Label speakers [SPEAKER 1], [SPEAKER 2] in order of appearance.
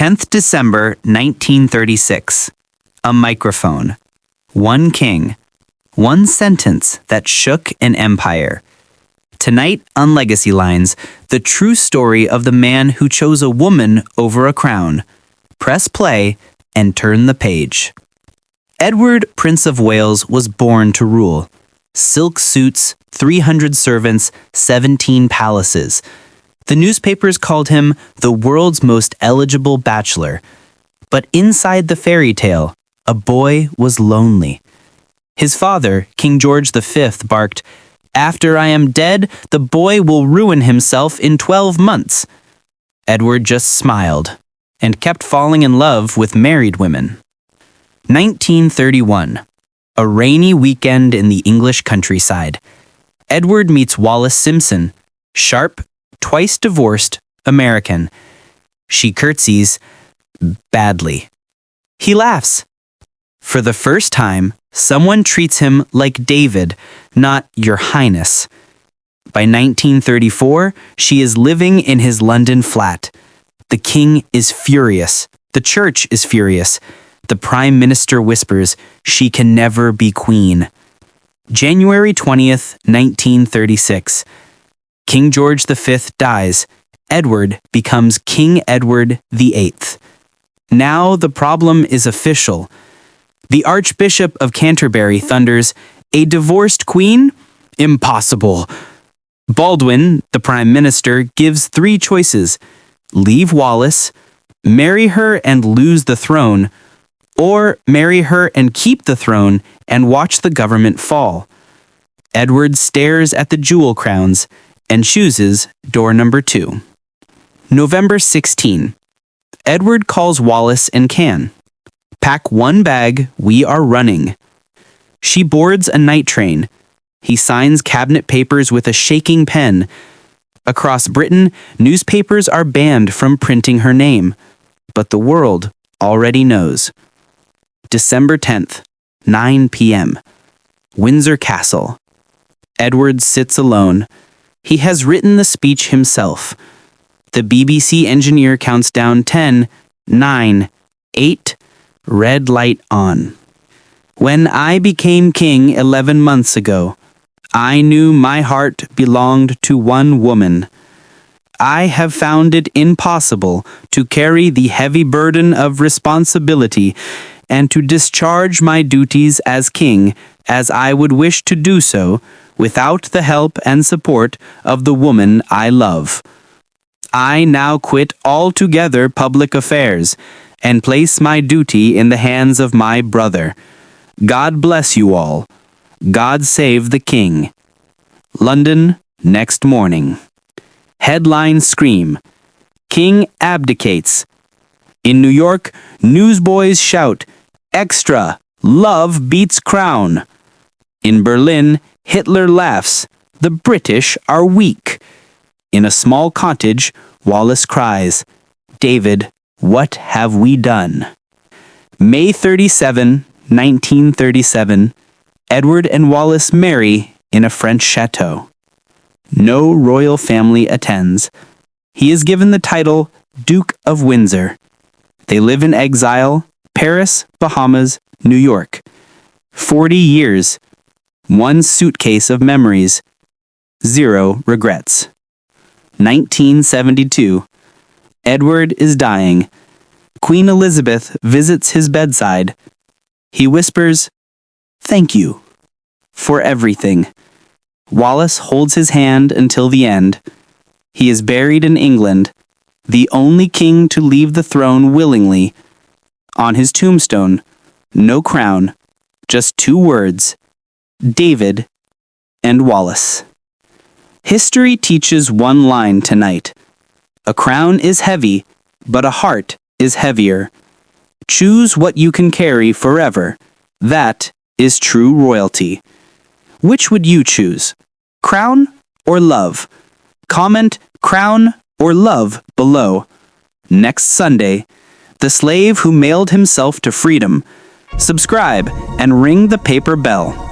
[SPEAKER 1] 10th December 1936. A microphone. One king. One sentence that shook an empire. Tonight on Legacy Lines, the true story of the man who chose a woman over a crown. Press play and turn the page. Edward, Prince of Wales, was born to rule. Silk suits, 300 servants, 17 palaces. The newspapers called him the world's most eligible bachelor. But inside the fairy tale, a boy was lonely. His father, King George V, barked, "After I am dead, the boy will ruin himself in 12 months." Edward just smiled and kept falling in love with married women. 1931. A rainy weekend in the English countryside. Edward meets Wallis Simpson, sharp, twice divorced, American. She curtsies badly. He laughs. For the first time, someone treats him like David, not Your Highness. By 1934, she is living in his London flat. The king is furious. The church is furious. The prime minister whispers she can never be queen. January 20th, 1936. King George V dies. Edward becomes King Edward VIII. Now the problem is official. The Archbishop of Canterbury thunders, "A divorced queen? Impossible." Baldwin, the Prime Minister, gives 3 choices: leave Wallis, marry her and lose the throne, or marry her and keep the throne and watch the government fall. Edward stares at the jewel crowns and chooses door number 2. November 16. Edward calls Wallis and Can. "Pack 1 bag, we are running." She boards a night train. He signs cabinet papers with a shaking pen. Across Britain, newspapers are banned from printing her name. But the world already knows. December 10th, 9 p.m. Windsor Castle. Edward sits alone. He has written the speech himself. The BBC engineer counts down 10, 9, 8, red light on. "When I became king 11 months ago, I knew my heart belonged to one woman. I have found it impossible to carry the heavy burden of responsibility and to discharge my duties as king as I would wish to do so without the help and support of the woman I love. I now quit altogether public affairs and place my duty in the hands of my brother. God bless you all. God save the king." London, next morning. Headlines scream, "King abdicates." In New York, newsboys shout, "Extra! Love beats crown." In Berlin, Hitler laughs, "The British are weak." In a small cottage, Wallis cries, "David, what have we done?" May 37, 1937, Edward and Wallis marry in a French chateau. No royal family attends. He is given the title Duke of Windsor. They live in exile, Paris, Bahamas, New York. 40 years, 1 suitcase of memories, 0 regrets. 1972. Edward is dying. Queen Elizabeth visits his bedside. He whispers, "Thank you for everything." Wallis holds his hand until the end. He is buried in England, the only king to leave the throne willingly. On his tombstone, no crown, just 2 words, David and Wallis. History teaches one line tonight. A crown is heavy, but a heart is heavier. Choose what you can carry forever. That is true royalty. Which would you choose? Crown or love? Comment crown or love below. Next Sunday, the slave who mailed himself to freedom. Subscribe and ring the paper bell.